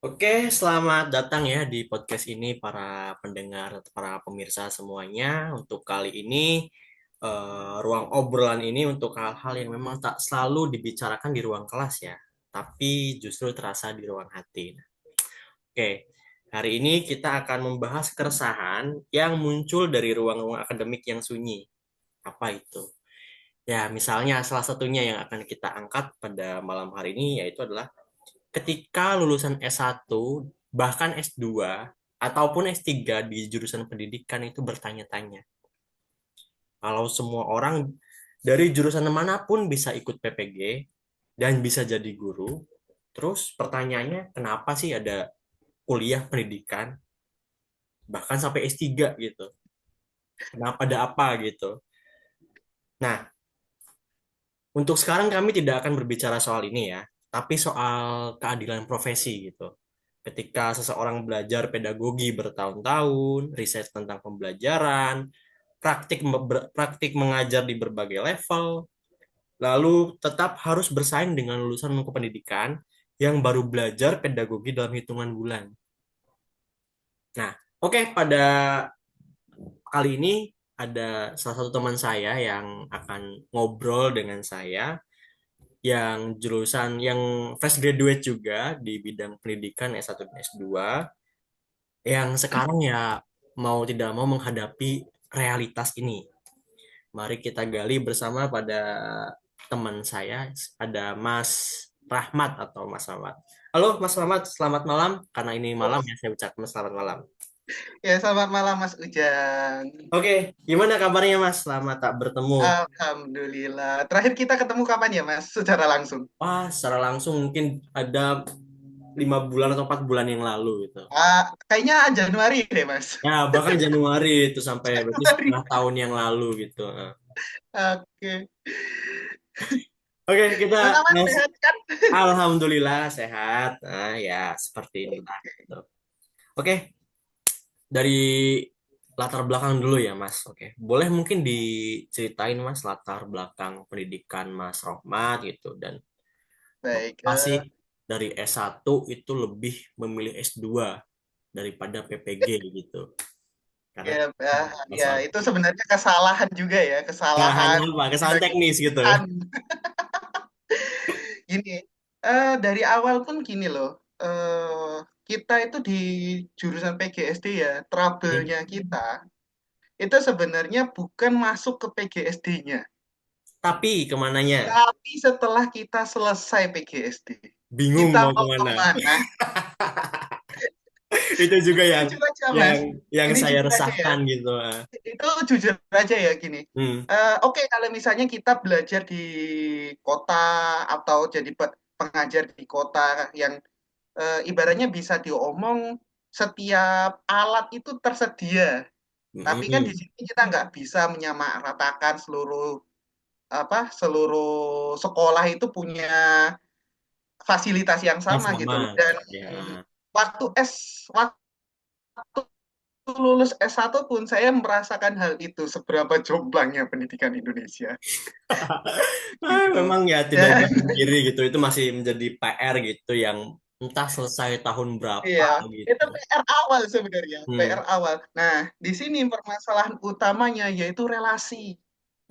Oke, selamat datang ya di podcast ini para pendengar, para pemirsa semuanya. Untuk kali ini, ruang obrolan ini untuk hal-hal yang memang tak selalu dibicarakan di ruang kelas ya, tapi justru terasa di ruang hati. Oke, hari ini kita akan membahas keresahan yang muncul dari ruang-ruang akademik yang sunyi. Apa itu? Ya, misalnya salah satunya yang akan kita angkat pada malam hari ini yaitu adalah ketika lulusan S1 bahkan S2 ataupun S3 di jurusan pendidikan itu bertanya-tanya. Kalau semua orang dari jurusan manapun bisa ikut PPG dan bisa jadi guru, terus pertanyaannya kenapa sih ada kuliah pendidikan bahkan sampai S3 gitu? Kenapa ada apa gitu? Nah, untuk sekarang kami tidak akan berbicara soal ini ya, tapi soal keadilan profesi gitu. Ketika seseorang belajar pedagogi bertahun-tahun, riset tentang pembelajaran, praktik mengajar di berbagai level, lalu tetap harus bersaing dengan lulusan pendidikan yang baru belajar pedagogi dalam hitungan bulan. Nah, oke, pada kali ini ada salah satu teman saya yang akan ngobrol dengan saya yang jurusan yang fresh graduate juga di bidang pendidikan S1 dan S2 yang sekarang ya mau tidak mau menghadapi realitas ini. Mari kita gali bersama pada teman saya, ada Mas Rahmat atau Mas Rahmat. Halo Mas Rahmat, selamat malam. Karena ini malam ya saya ucapkan selamat malam. Ya, selamat malam Mas Ujang. Oke, gimana kabarnya Mas? Selamat tak bertemu. Alhamdulillah. Terakhir kita ketemu kapan ya Mas? Secara langsung. Wah, secara langsung mungkin ada 5 bulan atau 4 bulan yang lalu gitu. Kayaknya Januari deh Mas. Ya, bahkan Januari itu sampai berarti Januari. setengah tahun yang lalu gitu. Oke. Oke, kita Mas Ahmad Mas, sehat kan? alhamdulillah sehat. Nah, ya seperti inilah gitu. Oke, dari latar belakang dulu ya, Mas. Oke, boleh mungkin diceritain Mas latar belakang pendidikan Mas Rohmat gitu dan Baik. mengapa sih dari S1 itu lebih memilih S2 daripada PPG gitu. Karena Ya, ya, ya, masalah itu sebenarnya kesalahan juga ya, kesalahannya kesalahan apa? Kesalahan sebagai teknis gitu. an. Gini, dari awal pun gini loh. Kita itu di jurusan PGSD ya, trouble-nya kita itu sebenarnya bukan masuk ke PGSD-nya. Tapi kemananya? Tapi setelah kita selesai PGSD, Bingung kita mau mau kemana? kemana? Itu juga Ini yang jujur aja, yang Mas. yang Ini saya jujur aja ya. resahkan gitu. Itu jujur aja ya gini. Hmm. Oke, kalau misalnya kita belajar di kota atau jadi pengajar di kota yang ibaratnya bisa diomong setiap alat itu tersedia. Tapi kan di Hmm. sini kita nggak bisa menyamaratakan seluruh sekolah itu punya fasilitas yang Yang sama gitu sama. loh. Dan Ya. waktu lulus S1 pun saya merasakan hal itu, seberapa jomblangnya pendidikan Indonesia gitu. Memang ya tidak Dan dipungkiri gitu. Itu masih menjadi PR gitu yang entah selesai tahun berapa iya, itu gitu. PR awal sebenarnya, PR Hmm. awal. Nah, di sini permasalahan utamanya yaitu relasi.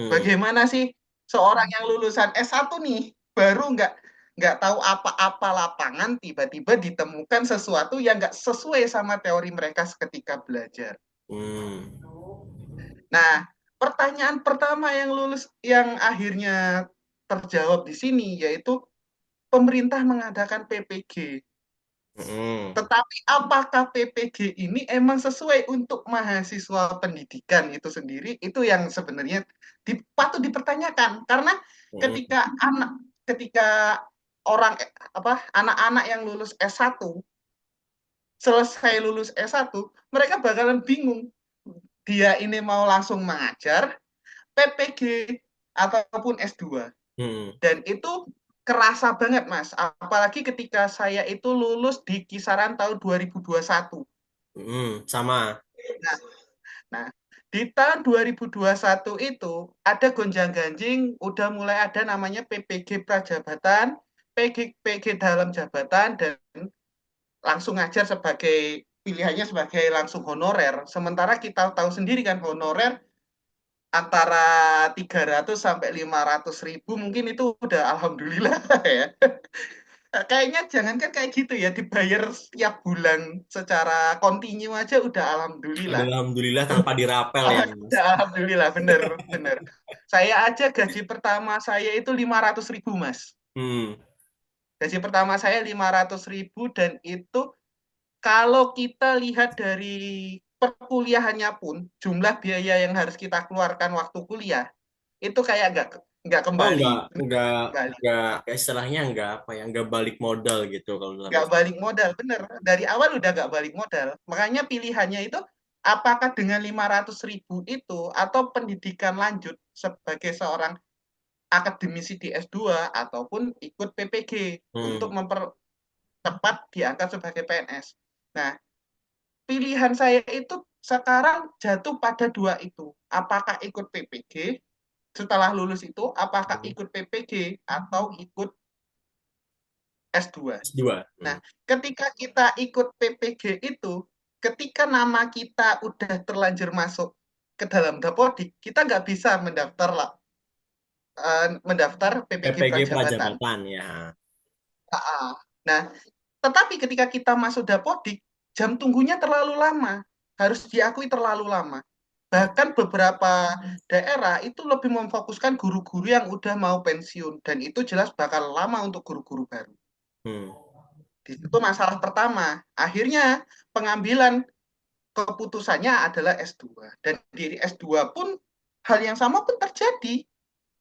Hmm. Bagaimana sih seorang yang lulusan S1 nih baru nggak tahu apa-apa lapangan tiba-tiba ditemukan sesuatu yang nggak sesuai sama teori mereka ketika belajar. Hmm. Nah, pertanyaan pertama yang akhirnya terjawab di sini yaitu pemerintah mengadakan PPG. Hmm. Tetapi apakah PPG ini emang sesuai untuk mahasiswa pendidikan itu sendiri? Itu yang sebenarnya patut dipertanyakan karena Hmm. ketika ketika orang anak-anak yang lulus S1 selesai lulus S1, mereka bakalan bingung. Dia ini mau langsung mengajar PPG ataupun S2. Hmm. Dan itu kerasa banget, Mas. Apalagi ketika saya itu lulus di kisaran tahun 2021. Hmm. Sama. Nah, nah, di tahun 2021 itu ada gonjang-ganjing, udah mulai ada namanya PPG prajabatan, PG dalam jabatan, dan langsung ngajar sebagai pilihannya sebagai langsung honorer. Sementara kita tahu sendiri kan honorer antara 300 sampai 500 ribu mungkin itu udah alhamdulillah ya. Kayaknya jangankan kayak gitu ya, dibayar setiap bulan secara kontinu aja udah alhamdulillah. Alhamdulillah tanpa dirapel ya, Mas. Udah alhamdulillah, bener, bener. Saya aja gaji pertama saya itu 500 ribu, Mas. Hmm. Gaji pertama saya 500 ribu dan itu kalau kita lihat dari perkuliahannya pun, jumlah biaya yang harus kita keluarkan waktu kuliah, itu kayak nggak Oh, kembali. enggak, Kembali. enggak, istilahnya enggak apa ya, enggak balik modal gitu kalau dalam Nggak istilah. balik modal, bener. Dari awal udah nggak balik modal. Makanya pilihannya itu, apakah dengan 500 ribu itu, atau pendidikan lanjut sebagai seorang akademisi di S2, ataupun ikut PPG untuk Hmm. mempercepat diangkat sebagai PNS. Nah, pilihan saya itu sekarang jatuh pada dua itu. Apakah ikut PPG setelah lulus itu, apakah Hmm. ikut PPG atau ikut S2. S2. Nah, Hmm. ketika kita ikut PPG itu, ketika nama kita udah terlanjur masuk ke dalam Dapodik, kita nggak bisa mendaftar PPG PPG Prajabatan. Prajabatan ya. Nah, tetapi ketika kita masuk Dapodik, jam tunggunya terlalu lama. Harus diakui terlalu lama. Hmm. Bahkan beberapa daerah itu lebih memfokuskan guru-guru yang udah mau pensiun. Dan itu jelas bakal lama untuk guru-guru baru. Hmm. Di situ masalah pertama. Akhirnya pengambilan keputusannya adalah S2. Dan di S2 pun hal yang sama pun terjadi.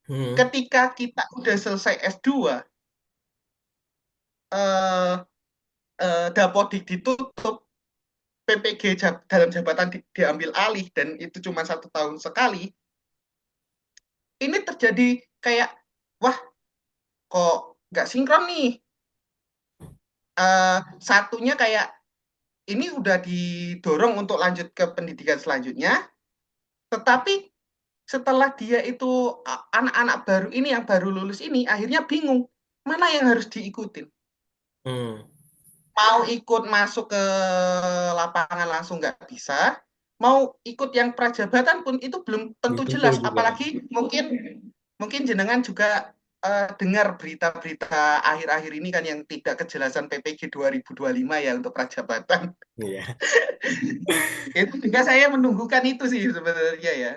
Hmm. Ketika kita udah selesai S2, eh, Dapodik ditutup, PPG dalam jabatan diambil alih, dan itu cuma 1 tahun sekali, ini terjadi kayak, wah kok nggak sinkron nih. Satunya kayak, ini udah didorong untuk lanjut ke pendidikan selanjutnya, tetapi setelah dia itu anak-anak baru ini yang baru lulus ini akhirnya bingung mana yang harus diikutin. Hmm. Mau ikut masuk ke lapangan langsung nggak bisa, mau ikut yang prajabatan pun itu belum Belum tentu tentu jelas. juga. Apalagi mungkin mungkin jenengan juga dengar berita-berita akhir-akhir ini kan yang tidak kejelasan PPG 2025 ya untuk prajabatan. Iya. Itu juga saya menunggukan itu sih sebenarnya ya.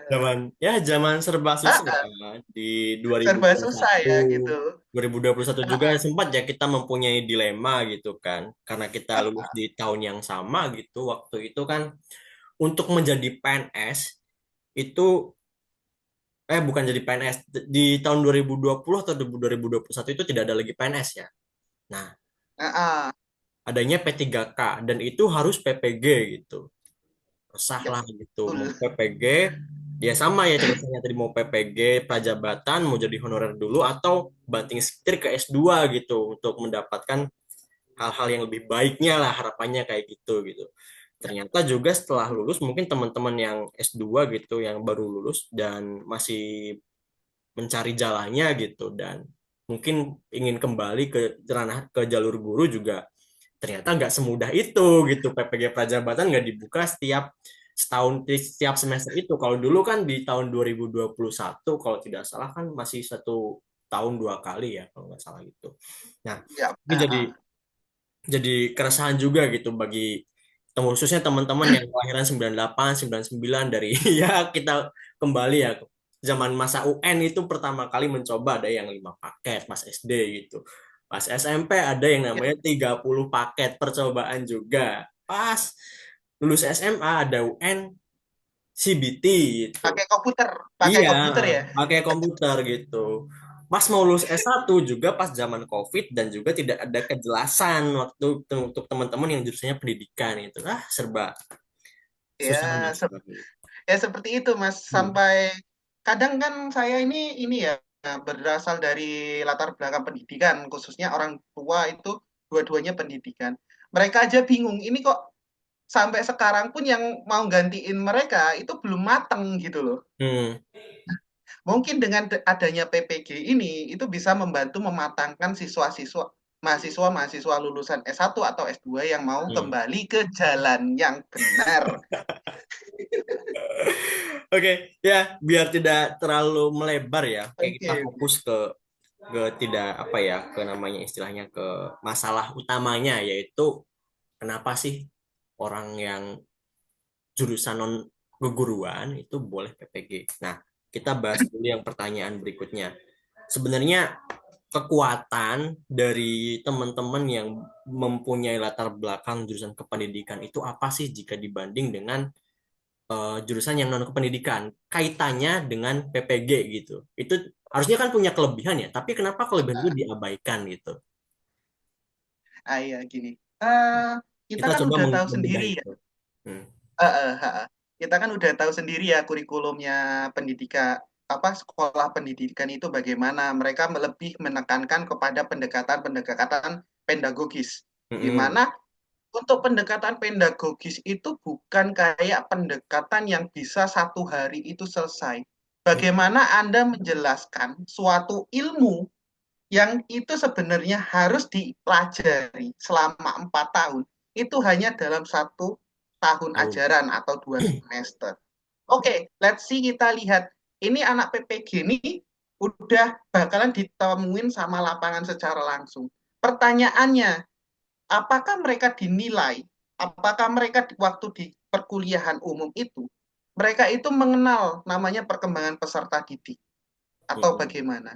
Zaman serba Ah, susah ah, ya. Di dua ribu serba dua puluh susah satu ya gitu. 2021 Ah, juga ah, sempat ya kita mempunyai dilema gitu kan. Karena kita ah, lulus ah. di tahun yang sama gitu. Waktu itu kan untuk menjadi PNS itu bukan jadi PNS di tahun 2020 atau 2021 itu tidak ada lagi PNS ya. Nah, Ah, ah. adanya P3K dan itu harus PPG gitu. Resah Ya, lah gitu mau betul. PPG dia sama ya ceritanya tadi mau PPG prajabatan mau jadi honorer dulu atau banting setir ke S2 gitu untuk mendapatkan hal-hal yang lebih baiknya lah harapannya kayak gitu. Ternyata juga setelah lulus mungkin teman-teman yang S2 gitu yang baru lulus dan masih mencari jalannya gitu dan mungkin ingin kembali ke ranah ke jalur guru juga ternyata nggak semudah itu gitu. PPG Prajabatan nggak dibuka setiap setahun di setiap semester itu. Kalau dulu kan di tahun 2021 kalau tidak salah kan masih 1 tahun 2 kali ya kalau nggak salah gitu. Nah, Ya, ini jadi keresahan juga gitu bagi khususnya teman-teman yang kelahiran 98, 99 dari ya kita kembali ya ke zaman masa UN itu pertama kali mencoba ada yang 5 paket pas SD gitu. Pas SMP ada yang ya. namanya 30 paket percobaan juga. Pas lulus SMA ada UN CBT gitu. Pakai Iya, komputer ya. pakai komputer gitu. Pas mau lulus S1 juga pas zaman COVID dan juga tidak ada kejelasan waktu untuk teman-teman yang jurusannya pendidikan itu. Ah, serba Ya, susah Mas. ya seperti itu Mas. Hmm. Sampai kadang kan saya ini ya berasal dari latar belakang pendidikan, khususnya orang tua itu dua-duanya pendidikan. Mereka aja bingung. Ini kok sampai sekarang pun yang mau gantiin mereka itu belum mateng gitu loh. Hmm. Mungkin dengan adanya PPG ini itu bisa membantu mematangkan siswa-siswa, mahasiswa-mahasiswa lulusan S1 atau S2 yang mau Hmm. kembali ke jalan yang benar. Oke, ya biar tidak terlalu melebar ya. Oke, kita Oke, oke. fokus ke tidak apa ya, ke namanya istilahnya ke masalah utamanya yaitu kenapa sih orang yang jurusan non keguruan itu boleh PPG. Nah, kita bahas dulu yang pertanyaan berikutnya. Sebenarnya kekuatan dari teman-teman yang mempunyai latar belakang jurusan kependidikan itu apa sih jika dibanding dengan jurusan yang non kependidikan? Kaitannya dengan PPG gitu. Itu harusnya kan punya kelebihan ya, tapi kenapa kelebihan itu diabaikan gitu? Iya, gini. Eh, kita Kita kan coba udah tahu membedah sendiri ya. itu. Hmm. Kita kan udah tahu sendiri ya kurikulumnya pendidikan apa sekolah pendidikan itu bagaimana mereka lebih menekankan kepada pendekatan-pendekatan pedagogis, di Mm-mm. mana untuk pendekatan pedagogis itu bukan kayak pendekatan yang bisa satu hari itu selesai. Bagaimana Anda menjelaskan suatu ilmu yang itu sebenarnya harus dipelajari selama 4 tahun, itu hanya dalam 1 tahun Tahu. ajaran atau 2 semester. Oke, let's see kita lihat. Ini anak PPG ini udah bakalan ditemuin sama lapangan secara langsung. Pertanyaannya, apakah mereka dinilai, apakah mereka waktu di perkuliahan umum itu, mereka itu mengenal namanya perkembangan peserta didik atau Mm-mm. bagaimana?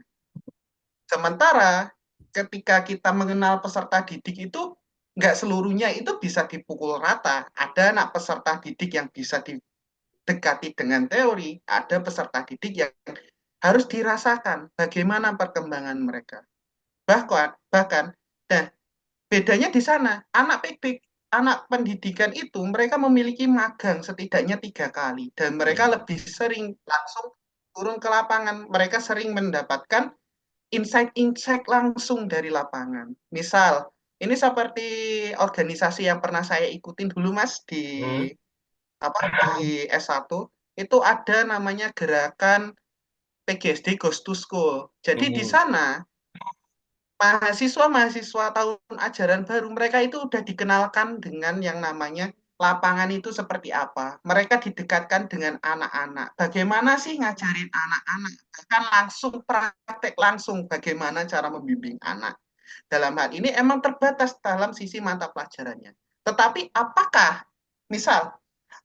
Sementara ketika kita mengenal peserta didik itu nggak seluruhnya itu bisa dipukul rata. Ada anak peserta didik yang bisa didekati dengan teori, ada peserta didik yang harus dirasakan bagaimana perkembangan mereka. Bahkan, nah bedanya di sana, anak pendidikan itu mereka memiliki magang setidaknya 3 kali dan mereka Mm. lebih sering langsung turun ke lapangan. Mereka sering mendapatkan insight-insight langsung dari lapangan. Misal, ini seperti organisasi yang pernah saya ikutin dulu Mas Mm. di S1 itu ada namanya gerakan PGSD Goes to School. Jadi di Mm. sana mahasiswa-mahasiswa tahun ajaran baru mereka itu udah dikenalkan dengan yang namanya lapangan itu seperti apa. Mereka didekatkan dengan anak-anak. Bagaimana sih ngajarin anak-anak? Bahkan langsung praktek langsung bagaimana cara membimbing anak. Dalam hal ini emang terbatas dalam sisi mata pelajarannya. Tetapi apakah misal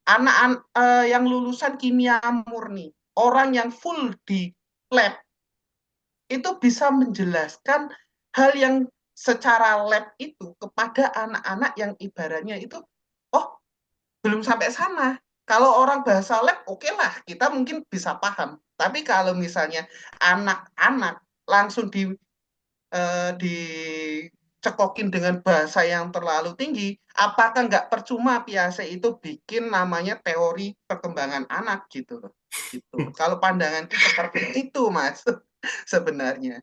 anak yang lulusan kimia murni, orang yang full di lab itu bisa menjelaskan hal yang secara lab itu kepada anak-anak yang ibaratnya itu, oh belum sampai sana. Kalau orang bahasa lab, oke lah, kita mungkin bisa paham. Tapi kalau misalnya anak-anak langsung dicekokin dengan bahasa yang terlalu tinggi, apakah nggak percuma Piase itu bikin namanya teori perkembangan anak gitu loh. Gitu. Kalau pandanganku seperti itu, Mas, sebenarnya.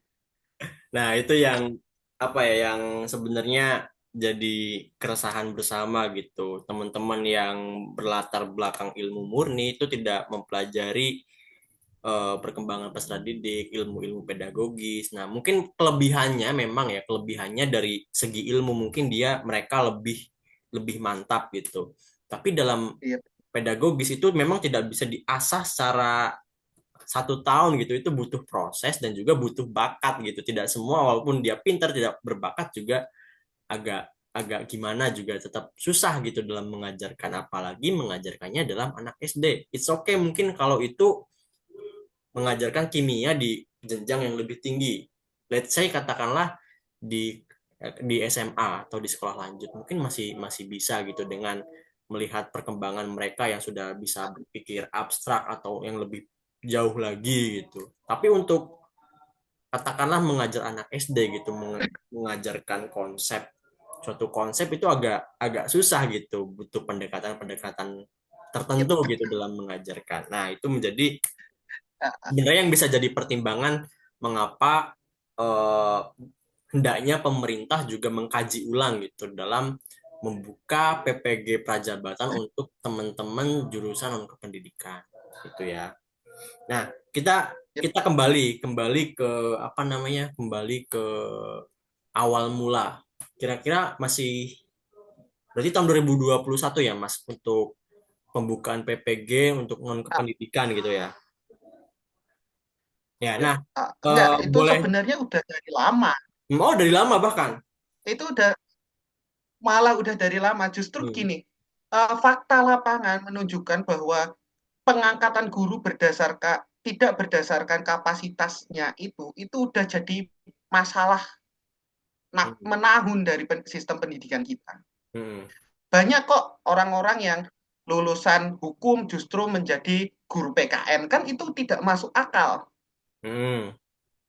Nah, itu yang apa ya yang sebenarnya jadi keresahan bersama gitu. Teman-teman yang berlatar belakang ilmu murni itu tidak mempelajari perkembangan peserta didik, ilmu-ilmu pedagogis. Nah, mungkin kelebihannya memang ya, kelebihannya dari segi ilmu mungkin mereka lebih lebih mantap gitu. Tapi dalam Iya, pedagogis itu memang tidak bisa diasah secara 1 tahun gitu. Itu butuh proses dan juga butuh bakat gitu. Tidak semua walaupun dia pintar tidak berbakat juga agak agak gimana juga tetap susah gitu dalam mengajarkan, apalagi mengajarkannya dalam anak SD. It's okay mungkin kalau itu mengajarkan kimia di jenjang yang lebih tinggi. Let's say katakanlah di SMA atau di sekolah lanjut mungkin masih masih bisa gitu dengan melihat perkembangan mereka yang sudah bisa berpikir abstrak atau yang lebih jauh lagi gitu. Tapi untuk katakanlah mengajar anak SD gitu, mengajarkan konsep suatu konsep itu agak agak susah gitu, butuh pendekatan-pendekatan iya, tertentu gitu dalam mengajarkan. Nah, itu menjadi ah, sebenarnya yang bisa jadi pertimbangan mengapa eh, hendaknya pemerintah juga mengkaji ulang gitu dalam membuka PPG Prajabatan untuk teman-teman jurusan non kependidikan gitu ya. Nah, kita iya, kita kembali kembali ke apa namanya? Kembali ke awal mula. Kira-kira masih berarti tahun 2021 ya Mas untuk pembukaan PPG untuk non Ah, kependidikan gitu ya. Ya, nah enggak, itu boleh. sebenarnya udah dari lama. Oh, dari lama bahkan. Itu udah malah udah dari lama. Justru Hmm. gini, fakta lapangan menunjukkan bahwa pengangkatan guru berdasarkan tidak berdasarkan kapasitasnya itu udah jadi masalah Hmm. menahun dari sistem pendidikan kita. Hmm. Banyak kok orang-orang yang lulusan hukum justru menjadi guru PKN, kan itu tidak masuk akal. Hmm.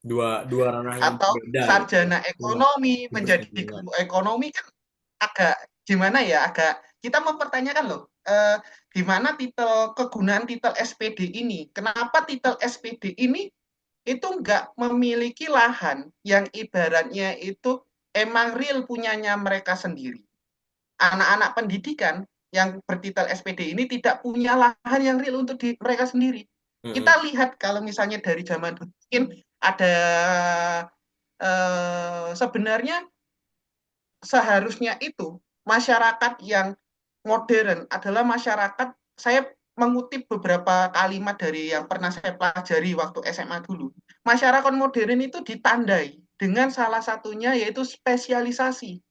Dua dua ranah yang Atau berbeda gitu ya. sarjana Dua ekonomi jurusan menjadi yang berbeda. guru ekonomi kan agak gimana ya, agak kita mempertanyakan loh, di mana kegunaan titel SPD ini, kenapa titel SPD ini itu nggak memiliki lahan yang ibaratnya itu emang real punyanya mereka sendiri. Anak-anak pendidikan yang bertitel SPD ini tidak punya lahan yang real untuk mereka sendiri. Hmm. Kita lihat kalau misalnya dari zaman dulu, mungkin ada sebenarnya seharusnya itu masyarakat yang modern adalah masyarakat, saya mengutip beberapa kalimat dari yang pernah saya pelajari waktu SMA dulu. Masyarakat modern itu ditandai dengan salah satunya yaitu spesialisasi.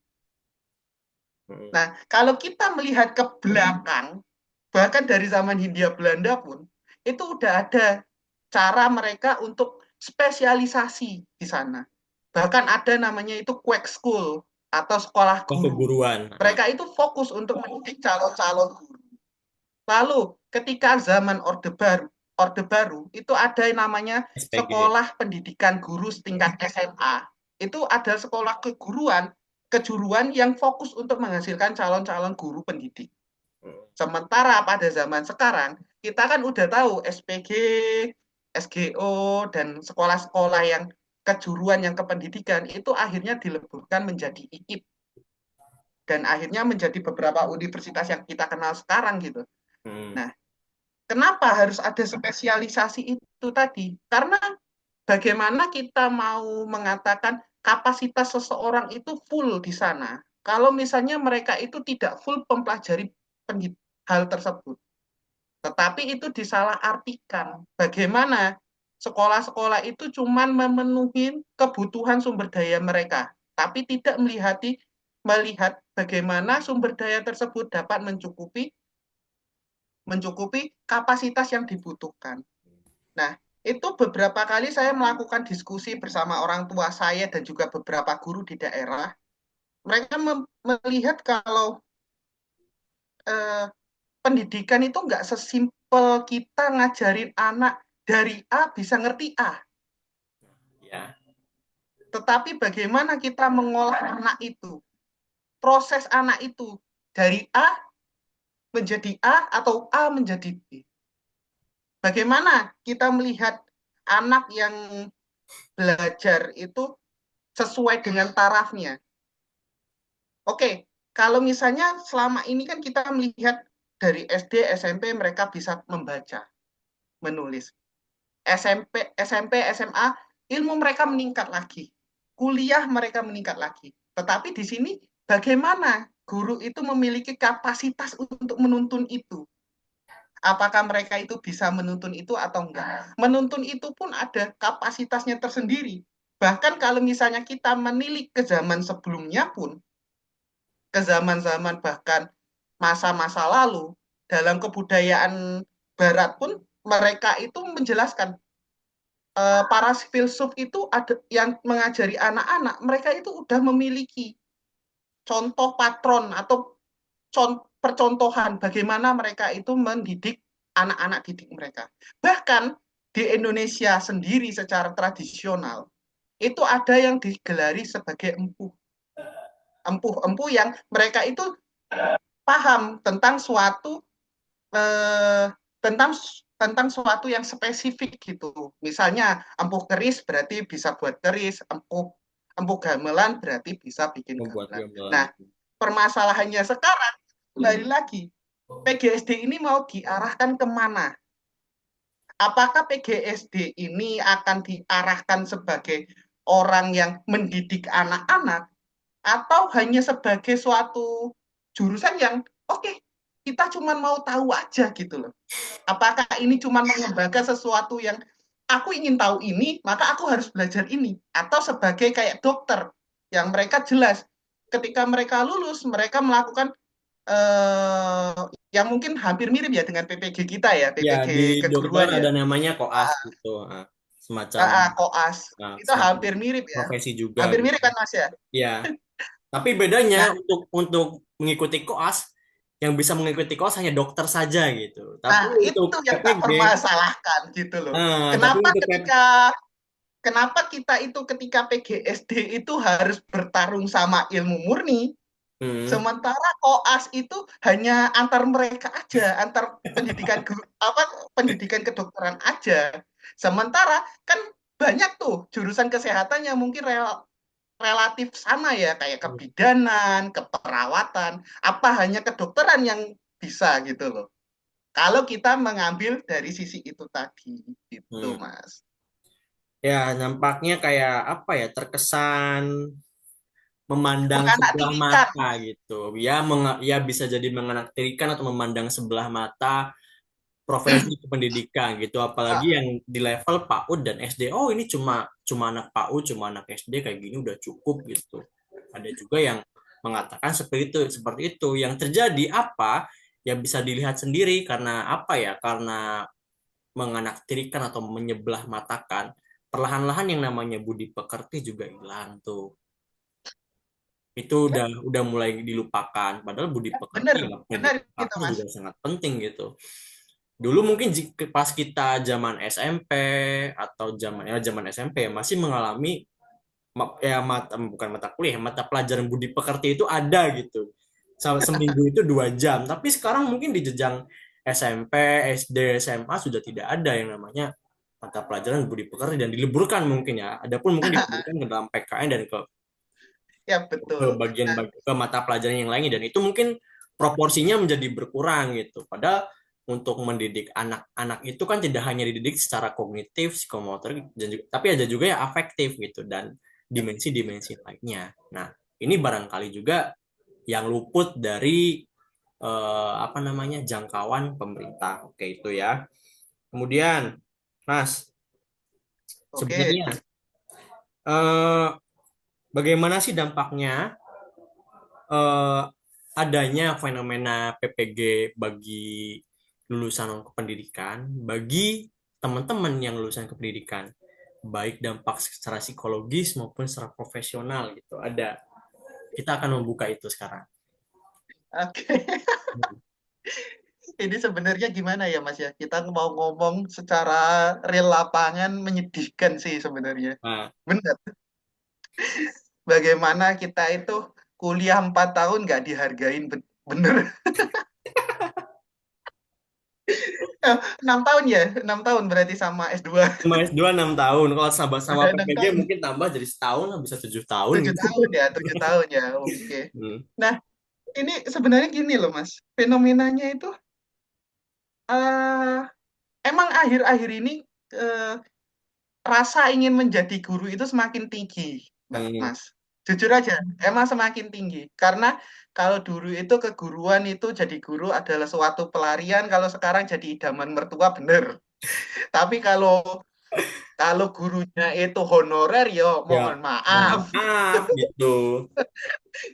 Hmm. Nah, kalau kita melihat ke belakang, bahkan dari zaman Hindia Belanda pun, itu udah ada cara mereka untuk spesialisasi di sana. Bahkan ada namanya itu Quack School atau sekolah Oh, guru. keguruan. Mereka itu fokus untuk mendidik calon-calon guru. Lalu ketika zaman Orde Baru itu ada yang namanya SPG. sekolah pendidikan guru setingkat SMA. Itu ada sekolah kejuruan yang fokus untuk menghasilkan calon-calon guru pendidik. Hmm. Sementara pada zaman sekarang kita kan udah tahu SPG, SGO dan sekolah-sekolah yang kejuruan yang kependidikan itu akhirnya dileburkan menjadi IKIP dan akhirnya menjadi beberapa universitas yang kita kenal sekarang gitu. Hmm. Nah, kenapa harus ada spesialisasi itu tadi? Karena bagaimana kita mau mengatakan kapasitas seseorang itu full di sana, kalau misalnya mereka itu tidak full mempelajari hal tersebut. Tetapi itu disalahartikan. Bagaimana sekolah-sekolah itu cuma memenuhi kebutuhan sumber daya mereka, tapi tidak melihat bagaimana sumber daya tersebut dapat mencukupi kapasitas yang dibutuhkan. Nah, itu beberapa kali saya melakukan diskusi bersama orang tua saya dan juga beberapa guru di daerah. Mereka melihat kalau eh, pendidikan itu nggak sesimpel kita ngajarin anak dari A bisa ngerti A. Ya. Tetapi bagaimana kita mengolah anak itu, proses anak itu dari A menjadi A atau A menjadi B. Bagaimana kita melihat anak yang belajar itu sesuai dengan tarafnya. Oke, kalau misalnya selama ini kan kita melihat dari SD, SMP mereka bisa membaca, menulis. SMP, SMA, ilmu mereka meningkat lagi. Kuliah mereka meningkat lagi. Tetapi di sini bagaimana guru itu memiliki kapasitas untuk menuntun itu? Apakah mereka itu bisa menuntun itu atau enggak? Menuntun itu pun ada kapasitasnya tersendiri. Bahkan kalau misalnya kita menilik ke zaman sebelumnya pun, ke zaman-zaman bahkan masa-masa lalu, dalam kebudayaan Barat pun mereka itu menjelaskan, para filsuf itu ada yang mengajari anak-anak, mereka itu udah memiliki contoh patron atau percontohan bagaimana mereka itu mendidik anak-anak didik mereka. Bahkan di Indonesia sendiri secara tradisional itu ada yang digelari sebagai empuh. Empuh-empuh yang mereka itu paham tentang suatu eh, tentang tentang suatu yang spesifik gitu. Misalnya empuh keris berarti bisa buat keris, empuh empuh gamelan berarti bisa bikin Membuat gamelan. gamelan. Nah, permasalahannya sekarang kembali lagi, PGSD ini mau diarahkan kemana? Apakah PGSD ini akan diarahkan sebagai orang yang mendidik anak-anak atau hanya sebagai suatu jurusan yang oke, kita cuma mau tahu aja gitu loh. Apakah ini cuma mengembangkan sesuatu yang aku ingin tahu ini, maka aku harus belajar ini, atau sebagai kayak dokter yang mereka jelas ketika mereka lulus mereka melakukan eh, yang mungkin hampir mirip ya dengan PPG kita ya, Ya, PPG di dokter keguruan ya, ada namanya koas gitu. Nah, semacam koas itu semacam hampir mirip ya, profesi juga hampir mirip gitu. kan Mas ya. Ya, tapi bedanya Nah, untuk mengikuti koas, yang bisa mengikuti koas hanya dokter saja gitu. Tapi nah untuk itu yang tak PPG, permasalahkan gitu loh. tapi Kenapa untuk ketika kenapa kita itu ketika PGSD itu harus bertarung sama ilmu murni, hmm, sementara koas itu hanya antar mereka aja, antar pendidikan apa pendidikan kedokteran aja. Sementara kan banyak tuh jurusan kesehatan yang mungkin relatif sama ya, kayak kebidanan, keperawatan, apa hanya kedokteran yang bisa gitu loh. Kalau kita mengambil dari sisi itu tadi, gitu hmm. Mas. Ya nampaknya kayak apa ya, terkesan memandang Menganak sebelah tirikan. mata gitu. Ya, ya bisa jadi menganaktirikan atau memandang sebelah mata profesi pendidikan gitu. Apalagi Ah, yang di level PAUD dan SD. Oh, ini cuma cuma anak PAUD, cuma anak SD kayak gini udah cukup gitu. Ada juga yang mengatakan seperti itu. Yang terjadi apa? Ya bisa dilihat sendiri karena apa ya? Karena menganaktirikan atau menyebelah matakan, perlahan-lahan yang namanya budi pekerti juga hilang tuh. Itu ya, udah mulai dilupakan. Padahal budi bener, pekerti ya, bener pendidikan gitu karakter Mas. juga sangat penting gitu. Dulu mungkin pas kita zaman SMP atau zaman SMP ya masih mengalami bukan mata kuliah, mata pelajaran budi pekerti itu ada gitu. Seminggu itu 2 jam. Tapi sekarang mungkin di jenjang SMP, SD, SMA sudah tidak ada yang namanya mata pelajaran budi pekerti dan dileburkan mungkin ya. Adapun mungkin dileburkan ke dalam PKN dan Ya ke betul. bagian Nah, ke mata pelajaran yang lainnya dan itu mungkin proporsinya menjadi berkurang gitu. Padahal untuk mendidik anak-anak itu kan tidak hanya dididik secara kognitif, psikomotor, tapi ada juga yang afektif gitu dan dimensi-dimensi lainnya. Nah, ini barangkali juga yang luput dari apa namanya jangkauan pemerintah. Oke, itu ya. Kemudian, Mas, oke. sebenarnya eh, bagaimana sih dampaknya eh, adanya fenomena PPG bagi lulusan pendidikan, bagi teman-teman yang lulusan pendidikan, baik dampak secara psikologis maupun secara profesional gitu. Kita akan membuka itu sekarang. Oke. Ini sebenarnya gimana ya Mas ya? Kita mau ngomong secara real lapangan menyedihkan sih sebenarnya. Nah, Bener. Bagaimana kita itu kuliah 4 tahun nggak dihargain bener. 6 tahun ya? 6 tahun berarti sama S2. sama S2 6 tahun. Kalau sama-sama Udah 6 PPG tahun. mungkin tambah jadi setahun lah, bisa 7 tahun 7 gitu. tahun ya, 7 tahun ya. Oke. Hmm. Nah, ini sebenarnya gini loh Mas. Fenomenanya itu eh emang akhir-akhir ini eh, rasa ingin menjadi guru itu semakin tinggi, Hmm. Mas. Jujur aja, emang semakin tinggi. Karena kalau dulu itu keguruan itu jadi guru adalah suatu pelarian, kalau sekarang jadi idaman mertua bener. Tapi kalau kalau gurunya itu honorer, yo Ya, mohon mohon maaf, maaf gitu.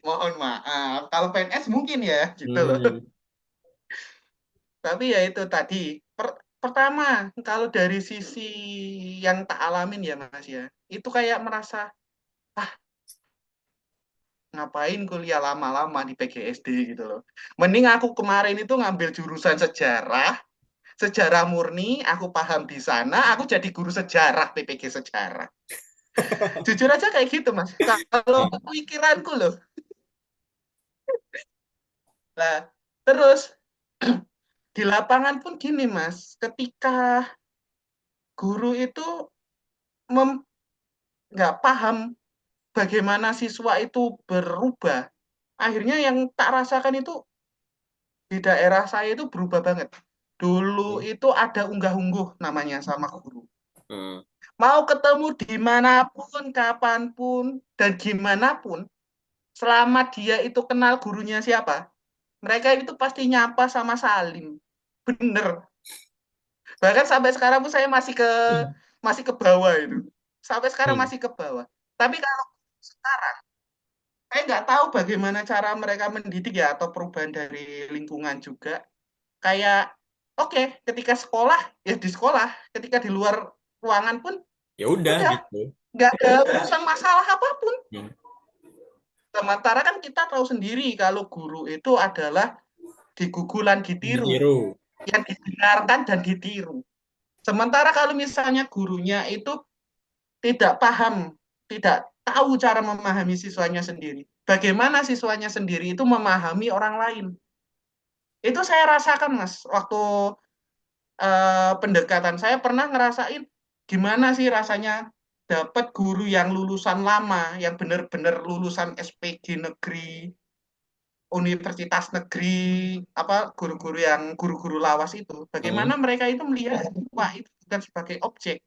mohon maaf. Kalau PNS mungkin ya, gitu loh. Hmm. Tapi ya itu tadi. Pertama, kalau dari sisi yang tak alamin ya Mas ya, itu kayak merasa ngapain kuliah lama-lama di PGSD gitu loh. Mending aku kemarin itu ngambil jurusan sejarah, sejarah murni, aku paham di sana, aku jadi guru sejarah PPG sejarah. Jujur aja kayak gitu, Mas. Kalau pikiranku loh. Lah, terus di lapangan pun gini, Mas. Ketika guru itu mem- nggak paham bagaimana siswa itu berubah, akhirnya yang tak rasakan itu di daerah saya itu berubah banget. Dulu itu ada unggah-ungguh namanya sama guru. Hmm. Mau ketemu dimanapun, kapanpun, dan gimana pun, selama dia itu kenal gurunya siapa, mereka itu pasti nyapa sama salim. Bener. Bahkan sampai sekarang pun saya masih ke bawah itu. Sampai sekarang Hmm. masih ke bawah. Tapi kalau sekarang, saya nggak tahu bagaimana cara mereka mendidik ya atau perubahan dari lingkungan juga. Kayak, oke, ketika sekolah, ya di sekolah. Ketika di luar ruangan pun, Ya udah udah. gitu. Nggak ada urusan masalah apapun. Hmm. Sementara kan kita tahu sendiri kalau guru itu adalah digugulan ditiru. Ditiru. Yang didengarkan dan ditiru. Sementara kalau misalnya gurunya itu tidak paham, tidak tahu cara memahami siswanya sendiri. Bagaimana siswanya sendiri itu memahami orang lain. Itu saya rasakan, Mas, waktu pendekatan. Saya pernah ngerasain gimana sih rasanya dapat guru yang lulusan lama, yang benar-benar lulusan SPG negeri, universitas negeri, apa guru-guru yang guru-guru lawas itu. Bagaimana Hmm. mereka itu melihat siswa itu bukan sebagai objek.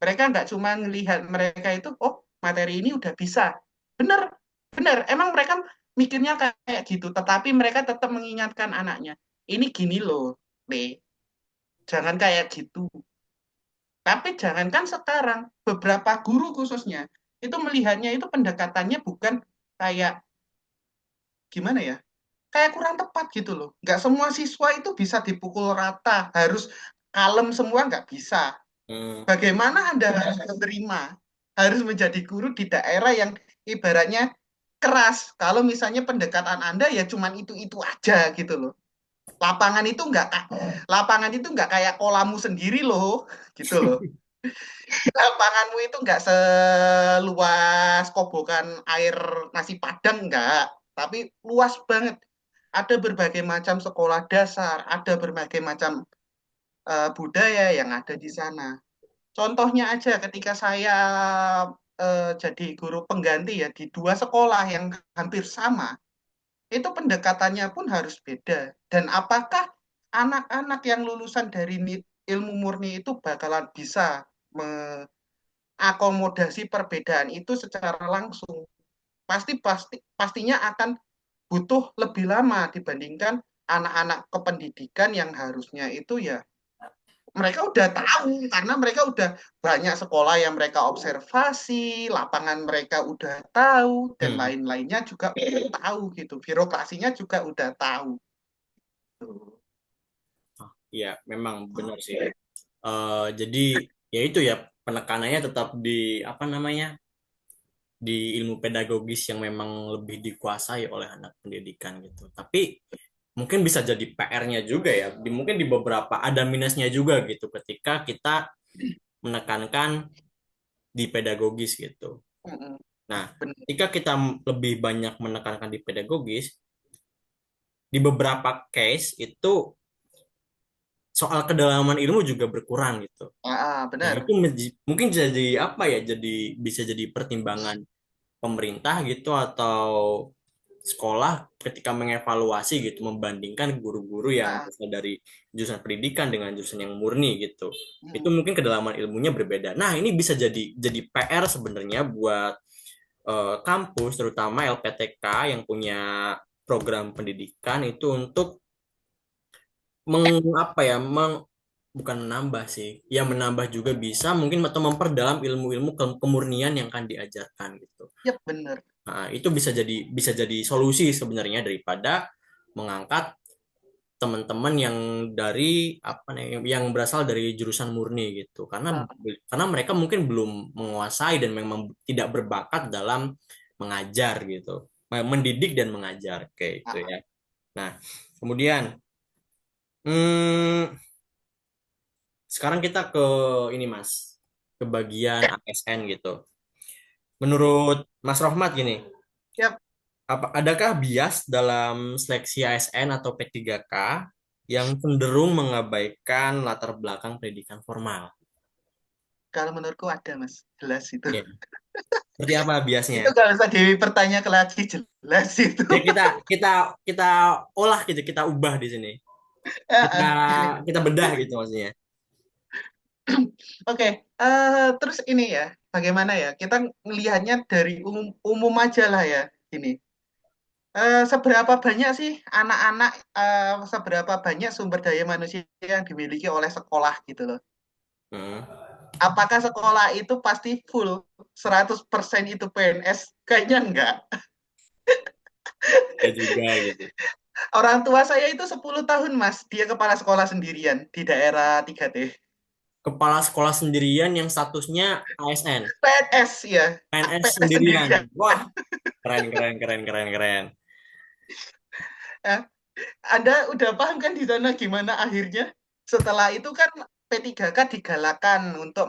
Mereka nggak cuma melihat mereka itu, oh materi ini udah bisa. Bener, bener. Emang mereka mikirnya kayak gitu, tetapi mereka tetap mengingatkan anaknya. Ini gini loh, B. Jangan kayak gitu. Tapi jangankan sekarang, beberapa guru khususnya, itu melihatnya itu pendekatannya bukan kayak, gimana ya, kayak kurang tepat gitu loh. Nggak semua siswa itu bisa dipukul rata, harus kalem semua nggak bisa. Hmm. Bagaimana Anda harus menerima, harus menjadi guru di daerah yang ibaratnya keras. Kalau misalnya pendekatan Anda ya cuman itu-itu aja gitu loh. Lapangan itu lapangan itu nggak kayak kolammu sendiri loh, gitu loh. Lapanganmu itu nggak seluas kobokan air nasi Padang nggak, tapi luas banget. Ada berbagai macam sekolah dasar, ada berbagai macam budaya yang ada di sana. Contohnya aja ketika saya jadi guru pengganti ya di dua sekolah yang hampir sama, itu pendekatannya pun harus beda. Dan apakah anak-anak yang lulusan dari ilmu murni itu bakalan bisa mengakomodasi perbedaan itu secara langsung? Pastinya akan butuh lebih lama dibandingkan anak-anak kependidikan yang harusnya itu ya mereka udah tahu karena mereka udah banyak sekolah yang mereka observasi, lapangan mereka udah tahu dan Hmm. lain-lainnya juga udah tahu gitu. Birokrasinya juga udah tahu. Iya, memang benar sih. Jadi ya itu ya, penekanannya tetap di apa namanya, di ilmu pedagogis yang memang lebih dikuasai oleh anak pendidikan gitu. Tapi mungkin bisa jadi PR-nya juga ya. Mungkin di beberapa ada minusnya juga gitu ketika kita menekankan di pedagogis gitu. Mm-mm. Nah, Bener. ketika kita lebih banyak menekankan di pedagogis, di beberapa case itu soal kedalaman ilmu juga berkurang gitu. Nah, Benar. itu mungkin jadi apa ya? Jadi bisa jadi pertimbangan pemerintah gitu atau sekolah ketika mengevaluasi gitu, membandingkan guru-guru yang Ah, berasal dari jurusan pendidikan dengan jurusan yang murni gitu. Itu mm, mungkin kedalaman ilmunya berbeda. Nah, ini bisa jadi PR sebenarnya buat kampus, terutama LPTK yang punya program pendidikan itu untuk apa ya, bukan menambah sih, ya menambah juga bisa mungkin atau memperdalam ilmu-ilmu kemurnian yang akan diajarkan gitu. ya benar. Nah, itu bisa jadi solusi sebenarnya daripada mengangkat teman-teman yang dari apa nih, yang berasal dari jurusan murni gitu. Ah, Karena mereka mungkin belum menguasai dan memang tidak berbakat dalam mengajar gitu. Mendidik dan mengajar kayak itu ah, ya. Nah, kemudian hmm, sekarang kita ke ini Mas, ke bagian ASN gitu. Menurut Mas Rohmat gini, ya adakah bias dalam seleksi ASN atau P3K yang cenderung mengabaikan latar belakang pendidikan formal? kalau menurutku ada Mas, jelas itu. Ya, seperti apa biasnya? Itu nggak usah dipertanyakan lagi, jelas itu. Ya kita kita kita olah gitu, kita ubah di sini. Kita Gini. kita bedah gitu maksudnya. Oke, terus ini ya, bagaimana ya? Kita melihatnya dari umum, umum aja lah ya. Gini, seberapa banyak sih anak-anak, seberapa banyak sumber daya manusia yang dimiliki oleh sekolah gitu loh. Hmm. Apakah sekolah itu pasti full 100% itu PNS? Kayaknya enggak. Ya juga gitu. Orang tua saya itu 10 tahun, Mas. Dia kepala sekolah sendirian di daerah 3T. Kepala sekolah sendirian yang statusnya ASN, PNS ya, PNS PNS sendirian. sendirian. Wah, keren keren keren keren keren. Eh, Anda udah paham kan di sana gimana akhirnya? Setelah itu kan P3K digalakan untuk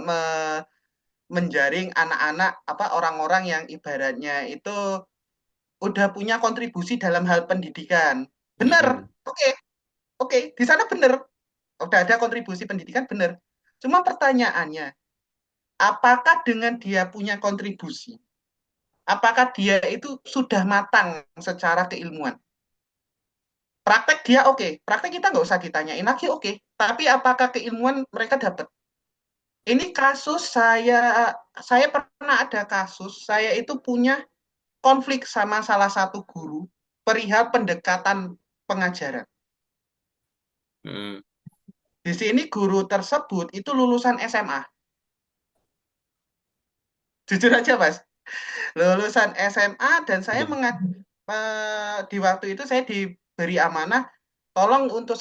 menjaring anak-anak apa orang-orang yang ibaratnya itu udah punya kontribusi dalam hal pendidikan. Benar. Mm-mm. Oke, oke, di sana benar. Udah ada kontribusi pendidikan benar. Cuma pertanyaannya, apakah dengan dia punya kontribusi, apakah dia itu sudah matang secara keilmuan? Praktek dia oke, praktek kita nggak usah ditanyain lagi oke. Tapi apakah keilmuan mereka dapat? Ini kasus saya pernah ada kasus, saya itu punya konflik sama salah satu guru perihal pendekatan pengajaran. Mm. Di sini guru tersebut itu lulusan SMA. Jujur aja, Mas. Lulusan SMA dan saya Udah. di waktu itu saya diberi amanah tolong untuk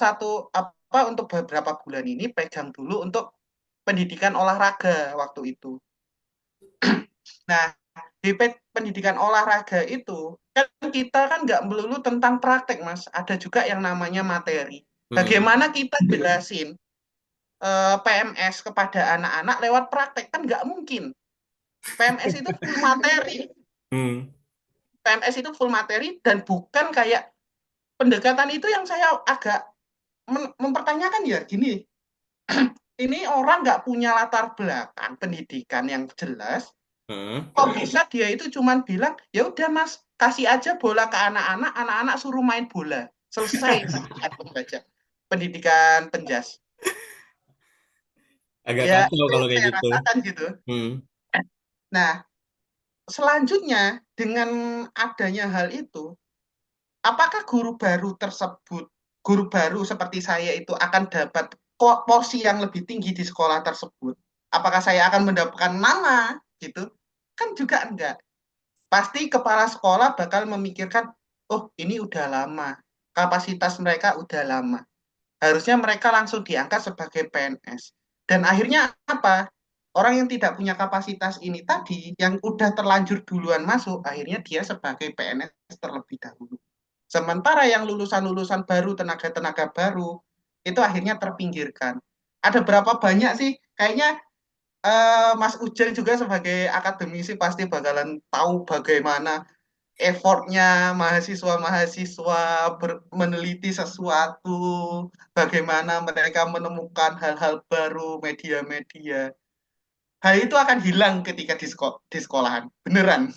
untuk beberapa bulan ini pegang dulu untuk pendidikan olahraga waktu itu. Nah, di pendidikan olahraga itu kan kita kan nggak melulu tentang praktek, Mas. Ada juga yang namanya materi. Mm-mm. Bagaimana kita jelasin PMS kepada anak-anak lewat praktek kan nggak mungkin. PMS itu full materi. Mm. PMS itu full materi dan bukan kayak pendekatan itu yang saya agak mempertanyakan ya gini. Ini orang nggak punya latar belakang pendidikan yang jelas. Mm. Kok bisa dia itu cuman bilang, ya udah Mas, kasih aja bola ke anak-anak, anak-anak suruh main bola. Selesai pendidikan pembaca, pendidikan penjas. Agak Ya, kacau itu kalau yang kayak saya gitu. rasakan gitu. Mm. Nah, selanjutnya dengan adanya hal itu, apakah guru baru seperti saya itu akan dapat porsi yang lebih tinggi di sekolah tersebut? Apakah saya akan mendapatkan nama gitu? Kan juga enggak. Pasti kepala sekolah bakal memikirkan, oh ini udah lama, kapasitas mereka udah lama. Harusnya mereka langsung diangkat sebagai PNS. Dan akhirnya apa? Orang yang tidak punya kapasitas ini tadi, yang udah terlanjur duluan masuk, akhirnya dia sebagai PNS terlebih dahulu. Sementara yang lulusan-lulusan baru, tenaga-tenaga baru, itu akhirnya terpinggirkan. Ada berapa banyak sih? Kayaknya Mas Ujang juga sebagai akademisi pasti bakalan tahu bagaimana effortnya mahasiswa-mahasiswa meneliti sesuatu, bagaimana mereka menemukan hal-hal baru, media-media. Hal itu akan hilang ketika di sekolahan. Beneran.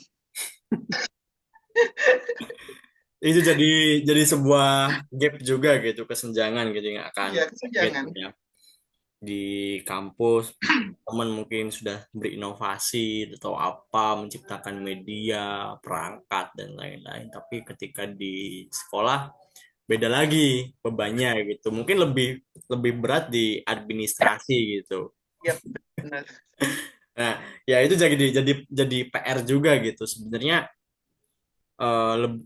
Itu jadi sebuah gap juga gitu, kesenjangan gitu yang akan Iya, create kesenjangan. ya di kampus. Teman mungkin sudah berinovasi atau apa, menciptakan media, perangkat dan lain-lain. Tapi ketika di sekolah beda lagi bebannya gitu. Mungkin lebih lebih berat di administrasi gitu. Iya, benar. Nah, ya itu jadi PR juga gitu. Sebenarnya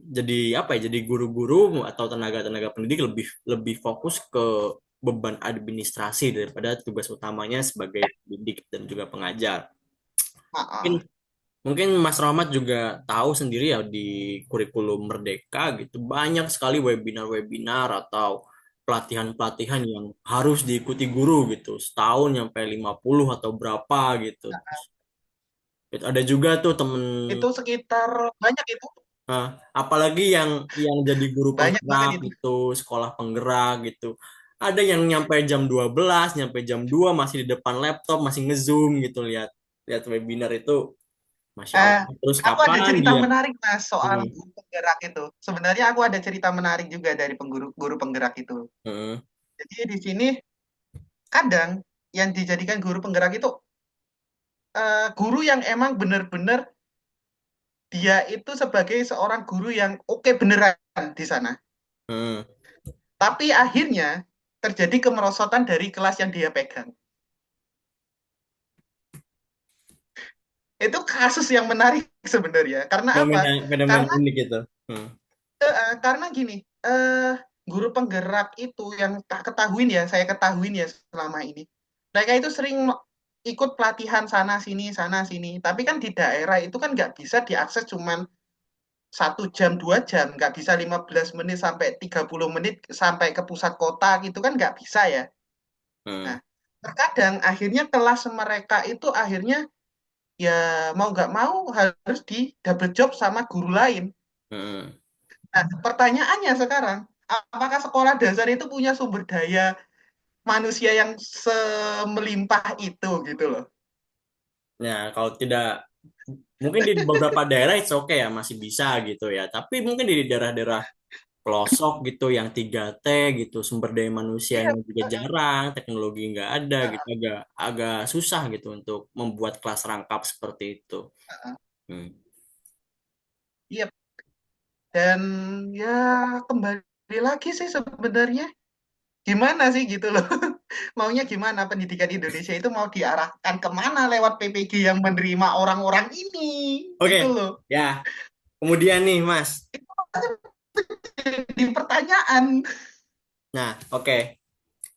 jadi apa ya? Jadi guru-guru atau tenaga-tenaga pendidik lebih lebih fokus ke beban administrasi daripada tugas utamanya sebagai pendidik dan juga pengajar. Ah, Mungkin ah. mungkin Mas Rahmat juga tahu sendiri ya di kurikulum Merdeka gitu banyak sekali webinar-webinar atau pelatihan-pelatihan yang harus diikuti guru gitu setahun sampai 50 atau berapa gitu. Itu ada juga tuh temen. Itu sekitar banyak itu, Nah, apalagi yang jadi guru banyak banget penggerak itu. gitu, sekolah penggerak gitu. Ada yang nyampe jam 12, nyampe jam 2 masih di depan laptop, masih nge-zoom gitu lihat lihat webinar itu. Masya Eh, Allah. Terus aku ada kapan cerita dia? menarik Mas soal Hmm, guru penggerak itu. Sebenarnya aku ada cerita menarik juga dari guru penggerak itu. hmm, Jadi di sini kadang yang dijadikan guru penggerak itu guru yang emang benar-benar dia itu sebagai seorang guru yang oke beneran di sana. Hmm. Tapi akhirnya terjadi kemerosotan dari kelas yang dia pegang. Itu kasus yang menarik sebenarnya. Karena apa? Fenomena fenomena Karena unik gitu. Hmm. karena gini, eh guru penggerak itu yang tak ketahuin ya, saya ketahuin ya selama ini. Mereka itu sering ikut pelatihan sana sini. Tapi kan di daerah itu kan nggak bisa diakses cuman 1 jam 2 jam, nggak bisa 15 menit sampai 30 menit sampai ke pusat kota gitu kan nggak bisa ya. Hmm. Nah, terkadang akhirnya kelas mereka itu akhirnya ya mau nggak mau harus di double job sama guru lain. Hmm. Nah, pertanyaannya sekarang, apakah sekolah dasar itu punya sumber daya manusia yang semelimpah itu gitu loh? Nah, kalau tidak, mungkin di beberapa daerah itu oke ya, masih bisa gitu ya. Tapi mungkin di daerah-daerah pelosok gitu, yang 3T gitu, sumber daya manusianya Iya, juga jarang, teknologi nggak ada gitu, uh, agak agak susah gitu untuk membuat kelas rangkap seperti itu. uh, Hmm. iya. Dan ya kembali lagi sih sebenarnya gimana sih gitu loh. Maunya gimana pendidikan Indonesia itu mau diarahkan kemana lewat PPG yang menerima orang-orang ini Oke, gitu loh. ya. Kemudian nih, Mas. Di pertanyaan. Nah, oke.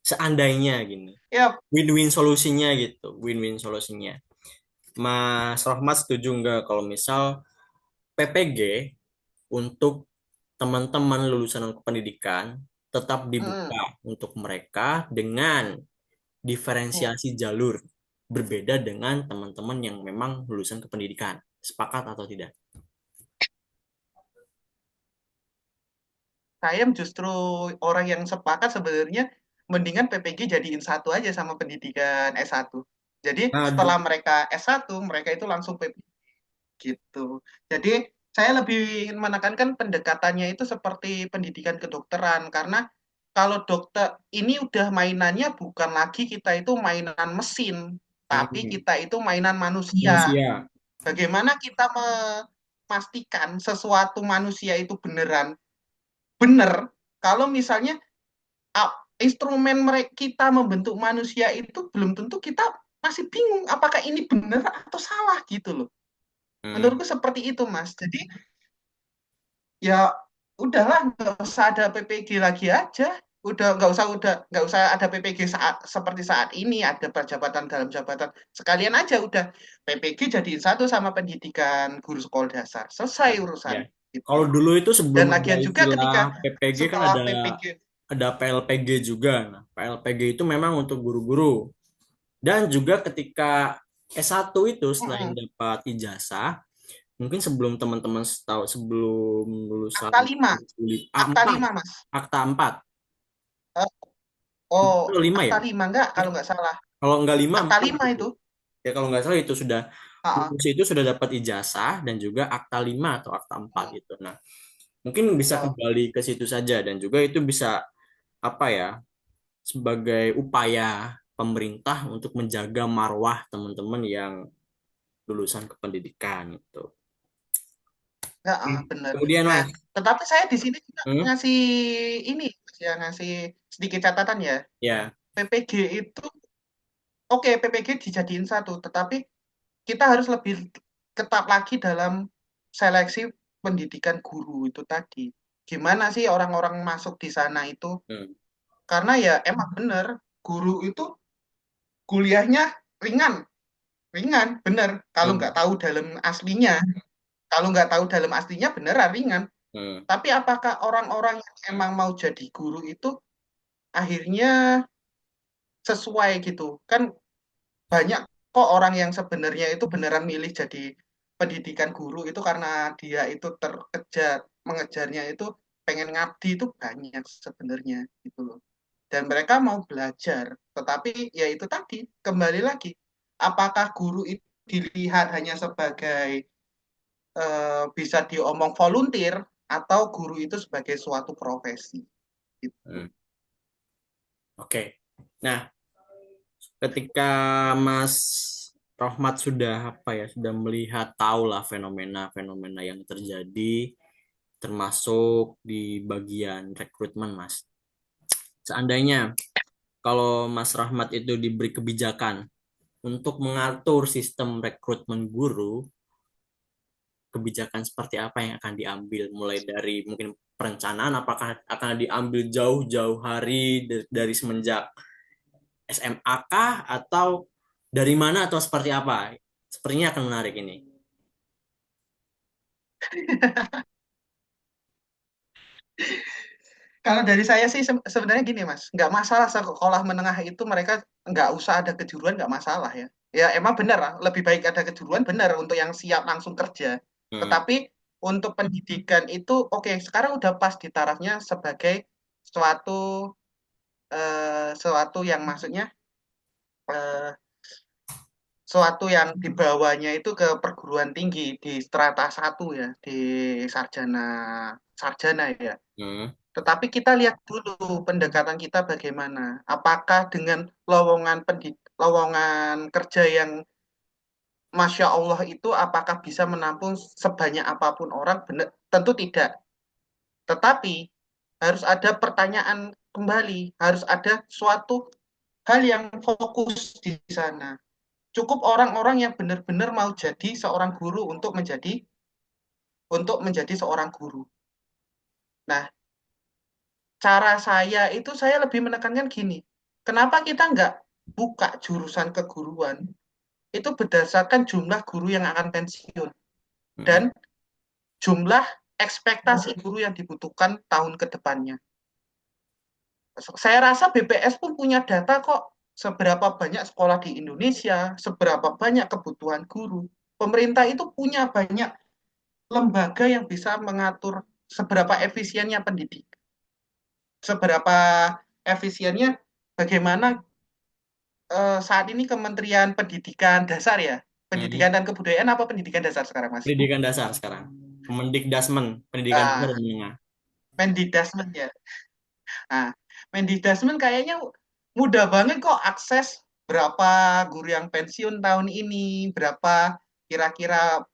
Seandainya gini, Ya, win-win solusinya gitu, win-win solusinya. Mas Rohmat setuju nggak kalau misal PPG untuk teman-teman lulusan pendidikan tetap mm, dibuka untuk mereka dengan mm. diferensiasi jalur berbeda dengan teman-teman yang memang lulusan kependidikan. Sepakat atau tidak? Saya justru orang yang sepakat sebenarnya mendingan PPG jadiin satu aja sama pendidikan S1. Jadi Nah, setelah mereka S1, mereka itu langsung PPG gitu. Jadi saya lebih menekankan pendekatannya itu seperti pendidikan kedokteran karena kalau dokter ini udah mainannya bukan lagi kita itu mainan mesin, tapi hmm, kita itu mainan manusia. manusia. Bagaimana kita memastikan sesuatu manusia itu bener kalau misalnya instrumen mereka kita membentuk manusia itu belum tentu kita masih bingung apakah ini benar atau salah gitu loh. Hmm, Menurutku seperti itu Mas. Jadi ya udahlah nggak usah ada PPG lagi aja. Udah nggak usah ada PPG seperti saat ini ada perjabatan dalam jabatan. Sekalian aja udah PPG jadiin satu sama pendidikan guru sekolah dasar. Selesai urusan ya. gitu. Kalau dulu itu sebelum Dan ada lagian juga istilah ketika PPG kan setelah ada PPG. PLPG juga. Nah, PLPG itu memang untuk guru-guru. Dan juga ketika S1 itu selain Mm-mm. dapat ijazah, mungkin sebelum teman-teman tahu sebelum lulusan Akta 5. Akta A4, 5 Mas. akta 4, Eh, oh, itu 5 ya? akta 5 enggak Eh, kalau nggak salah. kalau nggak 5, Akta 4 5 gitu. itu. Ya kalau nggak salah itu sudah Ah, lulus itu sudah dapat ijazah dan juga akta 5 atau akta 4 ah. gitu. Nah, mungkin bisa Oh, kembali ke situ saja dan juga itu bisa apa ya, sebagai upaya pemerintah untuk menjaga marwah teman-teman yang lulusan kependidikan itu. enggak, bener. Kemudian Nah, Mas, tetapi saya di sini juga hmm? ngasih ini, Mas, ya ngasih sedikit catatan ya. Ya, PPG itu, oke, PPG dijadiin satu, tetapi kita harus lebih ketat lagi dalam seleksi pendidikan guru itu tadi. Gimana sih orang-orang masuk di sana itu? hmm, Karena ya emang bener, guru itu kuliahnya ringan, ringan, bener. Kalau nggak hmm, tahu dalam aslinya, kalau nggak tahu dalam aslinya beneran ringan. hmm, Tapi apakah orang-orang yang emang mau jadi guru itu akhirnya sesuai gitu? Kan banyak kok orang yang sebenarnya itu beneran milih jadi pendidikan guru itu karena dia itu terkejar, mengejarnya itu pengen ngabdi itu banyak sebenarnya gitu loh. Dan mereka mau belajar, tetapi ya itu tadi kembali lagi, apakah guru itu dilihat hanya sebagai bisa diomong volunteer atau guru itu sebagai suatu profesi gitu. hmm. Oke. Nah, ketika Mas Rahmat sudah apa ya, sudah melihat tahu lah fenomena-fenomena yang terjadi termasuk di bagian rekrutmen, Mas. Seandainya kalau Mas Rahmat itu diberi kebijakan untuk mengatur sistem rekrutmen guru, kebijakan seperti apa yang akan diambil? Mulai dari mungkin perencanaan, apakah akan diambil jauh-jauh hari dari semenjak SMA kah atau dari mana atau seperti apa? Sepertinya akan menarik ini. Kalau dari saya sih sebenarnya gini Mas, nggak masalah sekolah menengah itu mereka nggak usah ada kejuruan nggak masalah ya. Ya emang benar lah, lebih baik ada kejuruan benar untuk yang siap langsung kerja. Hmm. Tetapi untuk pendidikan itu oke, sekarang udah pas di tarafnya sebagai suatu suatu yang maksudnya eh, suatu yang dibawanya itu ke perguruan tinggi di strata satu ya, di sarjana sarjana ya. Hmm. Tetapi kita lihat dulu pendekatan kita bagaimana. Apakah dengan lowongan kerja yang Masya Allah itu apakah bisa menampung sebanyak apapun orang? Benar, tentu tidak. Tetapi harus ada pertanyaan kembali, harus ada suatu hal yang fokus di sana. Cukup orang-orang yang benar-benar mau jadi seorang guru untuk menjadi seorang guru. Nah, cara saya itu saya lebih menekankan gini, kenapa kita nggak buka jurusan keguruan itu berdasarkan jumlah guru yang akan pensiun Hmm. dan jumlah ekspektasi guru yang dibutuhkan tahun ke depannya. Saya rasa BPS pun punya data kok seberapa banyak sekolah di Indonesia, seberapa banyak kebutuhan guru. Pemerintah itu punya banyak lembaga yang bisa mengatur seberapa efisiennya pendidik, seberapa efisiennya bagaimana saat ini Kementerian Pendidikan Dasar ya, Hmm. Pendidikan dan Kebudayaan apa Pendidikan Dasar sekarang Mas? Pendidikan dasar sekarang. Kemendikdasmen, pendidikan dasar Ah, dan menengah. Mendidasmen ya. Nah, Mendidasmen kayaknya mudah banget kok akses berapa guru yang pensiun tahun ini, berapa kira-kira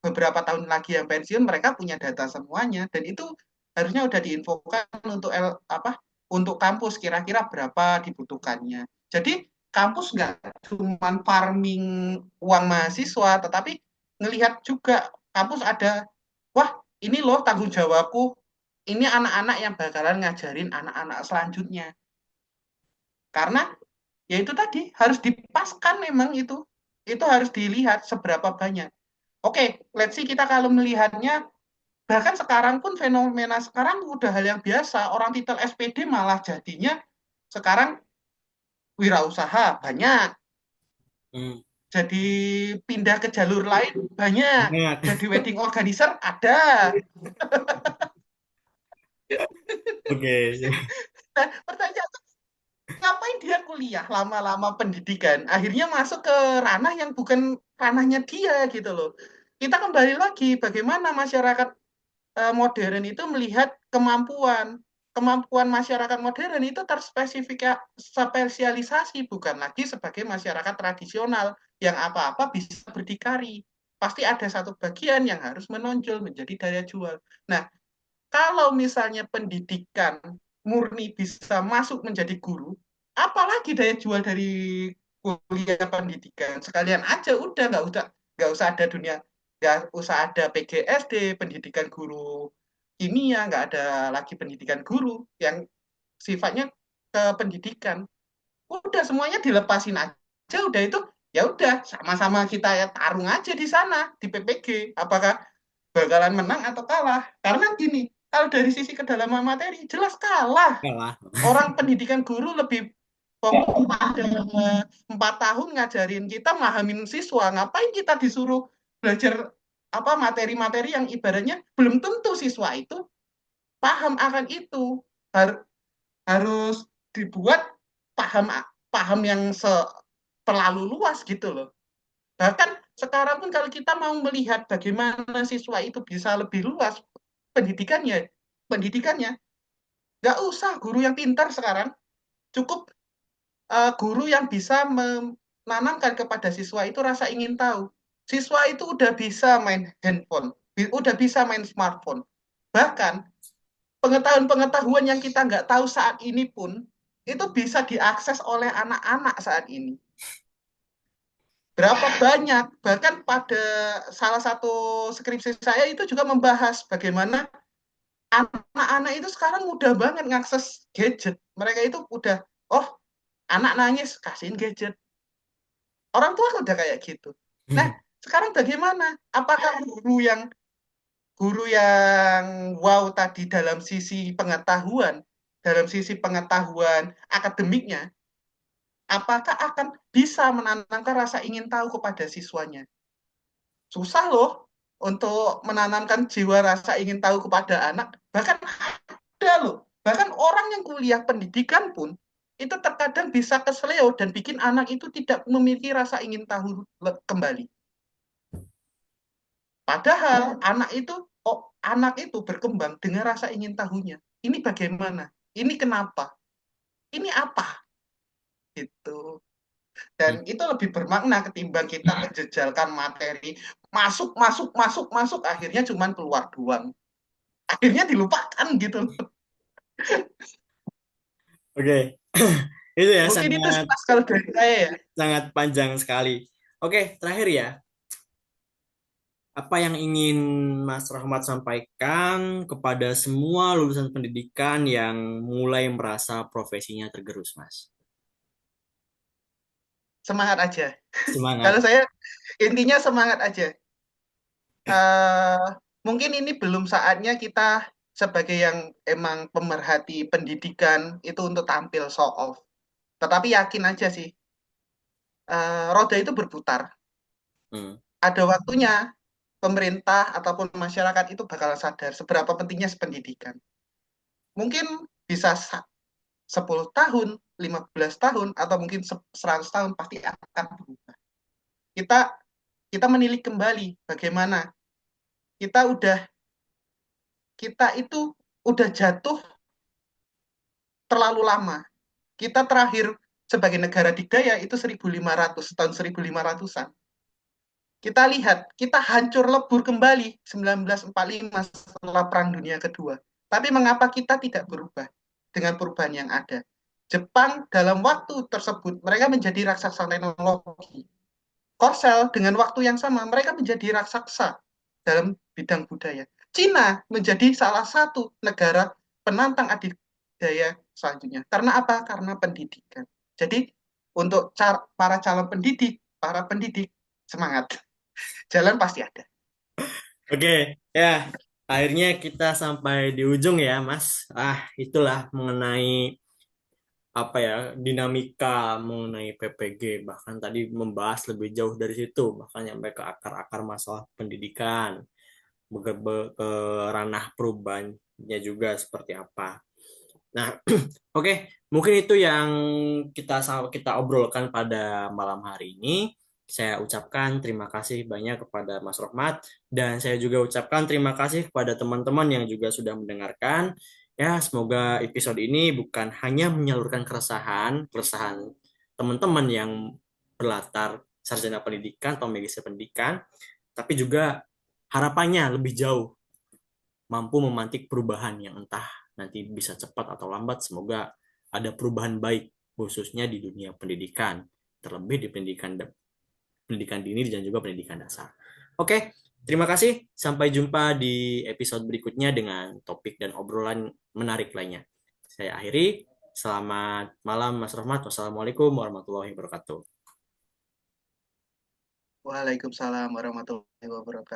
beberapa tahun lagi yang pensiun, mereka punya data semuanya dan itu harusnya udah diinfokan untuk apa untuk kampus kira-kira berapa dibutuhkannya. Jadi kampus nggak cuma farming uang mahasiswa, tetapi ngelihat juga kampus ada, wah ini loh tanggung jawabku, ini anak-anak yang bakalan ngajarin anak-anak selanjutnya. Karena ya itu tadi harus dipaskan memang itu harus dilihat seberapa banyak. Oke, let's see kita kalau melihatnya bahkan sekarang pun fenomena sekarang udah hal yang biasa. Orang titel SPD malah jadinya sekarang wirausaha banyak. Hmm. Jadi pindah ke jalur lain banyak. Banyak. Jadi wedding organizer ada. Oke. Nah, pertanyaan ngapain dia kuliah lama-lama pendidikan akhirnya masuk ke ranah yang bukan ranahnya dia gitu loh. Kita kembali lagi bagaimana masyarakat modern itu melihat kemampuan. Kemampuan masyarakat modern itu terspesialisasi bukan lagi sebagai masyarakat tradisional yang apa-apa bisa berdikari. Pasti ada satu bagian yang harus menonjol menjadi daya jual. Nah, kalau misalnya pendidikan murni bisa masuk menjadi guru, apalagi daya jual dari kuliah pendidikan. Sekalian aja udah nggak usah ada dunia, nggak usah ada PGSD, pendidikan guru kimia, nggak ada lagi pendidikan guru yang sifatnya ke pendidikan. Udah semuanya dilepasin aja, udah itu ya udah sama-sama kita ya tarung aja di sana di PPG. Apakah bakalan menang atau kalah. Karena gini, kalau dari sisi kedalaman materi, jelas kalah. Kalah. Orang pendidikan guru lebih fokus pada 4 tahun ngajarin kita mahamin siswa. Ngapain kita disuruh belajar apa materi-materi yang ibaratnya belum tentu siswa itu paham akan itu. Harus dibuat paham paham yang terlalu luas gitu loh. Bahkan sekarang pun kalau kita mau melihat bagaimana siswa itu bisa lebih luas pendidikannya, pendidikannya nggak usah guru yang pintar sekarang, cukup guru yang bisa nanamkan kepada siswa itu rasa ingin tahu. Siswa itu udah bisa main handphone, udah bisa main smartphone. Bahkan pengetahuan-pengetahuan yang kita nggak tahu saat ini pun itu bisa diakses oleh anak-anak saat ini. Berapa banyak, bahkan pada salah satu skripsi saya itu juga membahas bagaimana anak-anak itu sekarang mudah banget ngakses gadget. Mereka itu udah, oh anak nangis, kasihin gadget. Orang tua udah kayak gitu. Nah, sekarang bagaimana? Apakah guru yang wow tadi dalam sisi pengetahuan akademiknya, apakah akan bisa menanamkan rasa ingin tahu kepada siswanya? Susah loh untuk menanamkan jiwa rasa ingin tahu kepada anak. Bahkan ada loh, bahkan orang yang kuliah pendidikan pun itu terkadang bisa kesleo dan bikin anak itu tidak memiliki rasa ingin tahu kembali. Padahal anak itu berkembang dengan rasa ingin tahunya. Ini bagaimana? Ini kenapa? Ini apa? Itu. Dan itu lebih bermakna ketimbang kita menjejalkan materi masuk masuk masuk masuk akhirnya cuma keluar doang. Akhirnya dilupakan gitu. Oke, itu ya Mungkin itu sih sangat Mas kalau dari saya ya. sangat panjang sekali. Oke, terakhir ya, apa yang ingin Mas Rahmat sampaikan kepada semua lulusan pendidikan yang mulai merasa profesinya tergerus, Mas? Semangat aja. Kalau Semangat. saya intinya semangat aja. eh Mungkin ini belum saatnya kita sebagai yang emang pemerhati pendidikan itu untuk tampil show off. Tetapi yakin aja sih, roda itu berputar. Hmm. Ada waktunya pemerintah ataupun masyarakat itu bakal sadar seberapa pentingnya pendidikan. Mungkin bisa 10 tahun, 15 tahun, atau mungkin 100 tahun pasti akan berubah. Kita kita menilik kembali bagaimana kita udah kita itu udah jatuh terlalu lama. Kita terakhir sebagai negara dikdaya itu 1500 tahun 1500-an. Kita lihat, kita hancur lebur kembali 1945 setelah Perang Dunia Kedua. Tapi mengapa kita tidak berubah dengan perubahan yang ada? Jepang dalam waktu tersebut mereka menjadi raksasa teknologi. Korsel dengan waktu yang sama mereka menjadi raksasa dalam bidang budaya. Cina menjadi salah satu negara penantang adidaya selanjutnya. Karena apa? Karena pendidikan. Jadi untuk para calon pendidik, para pendidik, semangat. Jalan pasti ada. Oke, ya. Akhirnya kita sampai di ujung ya, Mas. Itulah mengenai apa ya, dinamika mengenai PPG. Bahkan tadi membahas lebih jauh dari situ, bahkan sampai ke akar-akar masalah pendidikan, ke ranah perubahannya juga seperti apa. Nah, oke, mungkin itu yang kita obrolkan pada malam hari ini. Saya ucapkan terima kasih banyak kepada Mas Rohmat dan saya juga ucapkan terima kasih kepada teman-teman yang juga sudah mendengarkan. Ya, semoga episode ini bukan hanya menyalurkan keresahan, keresahan teman-teman yang berlatar sarjana pendidikan atau magister pendidikan, tapi juga harapannya lebih jauh mampu memantik perubahan yang entah nanti bisa cepat atau lambat. Semoga ada perubahan baik khususnya di dunia pendidikan, terlebih di pendidikan dini dan juga pendidikan dasar. Oke, terima kasih. Sampai jumpa di episode berikutnya dengan topik dan obrolan menarik lainnya. Saya akhiri. Selamat malam Mas Rahmat. Wassalamualaikum warahmatullahi wabarakatuh. Waalaikumsalam warahmatullahi wabarakatuh.